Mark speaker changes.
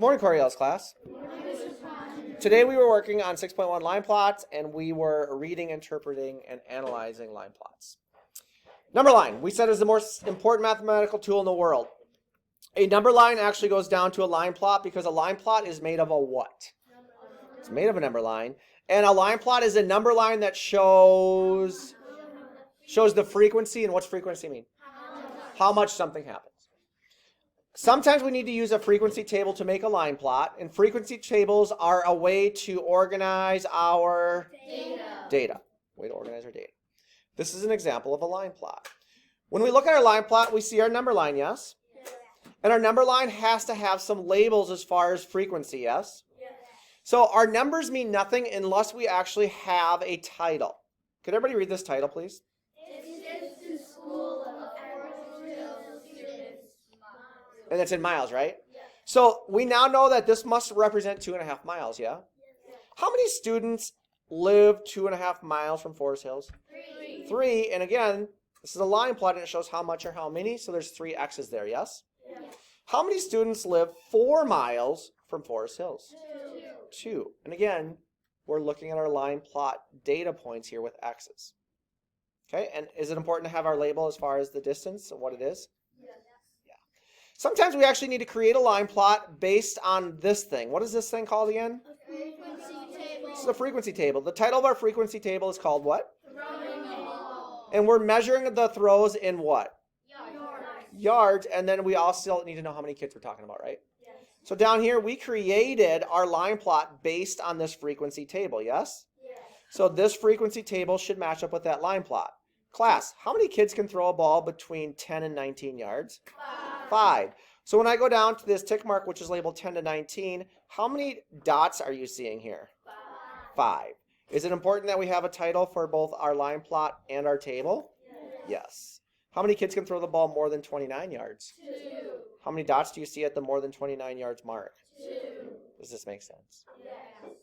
Speaker 1: Good morning, Coryell's class. Today we were working on 6.1 line plots, and we were reading, interpreting, and analyzing line plots. Number line, we said, is the most important mathematical tool in the world. A number line actually goes down to a line plot because a line plot is made of a what? It's made of a number line. And a line plot is a number line that shows the frequency. And what's frequency mean? How much something happens. Sometimes we need to use a frequency table to make a line plot, and frequency tables are a way to organize our data. Way to organize our data. This is an example of a line plot. When we look at our line plot, we see our number line, yes? And our number line has to have some labels as far as frequency, yes? So our numbers mean nothing unless we actually have a title. Could everybody read this title, please? And it's in miles, right? Yeah. So we now know that this must represent 2.5 miles, yeah? How many students live 2.5 miles from Forest Hills? 3. And again, this is a line plot and it shows how much or how many. So there's 3 X's there, yes? Yeah. How many students live 4 miles from Forest Hills? 2. And again, we're looking at our line plot data points here with X's. Okay, and is it important to have our label as far as the distance and what it is? Sometimes we actually need to create a line plot based on this thing. What is this thing called again?
Speaker 2: A frequency table.
Speaker 1: This is a frequency table. The title of our frequency table is called what?
Speaker 2: Throwing a ball.
Speaker 1: And we're measuring the throws in what?
Speaker 2: Yards.
Speaker 1: Yards, and then we also need to know how many kids we're talking about, right?
Speaker 2: Yes.
Speaker 1: So down here, we created our line plot based on this frequency table, yes?
Speaker 2: Yes.
Speaker 1: So this frequency table should match up with that line plot. Class, how many kids can throw a ball between 10 and 19 yards? 5. So when I go down to this tick mark, which is labeled 10 to 19, how many dots are you seeing here? 5. Is it important that we have a title for both our line plot and our table? Yes. How many kids can throw the ball more than 29 yards?
Speaker 2: 2.
Speaker 1: How many dots do you see at the more than 29 yards mark?
Speaker 2: 2.
Speaker 1: Does this make sense?
Speaker 2: Yes.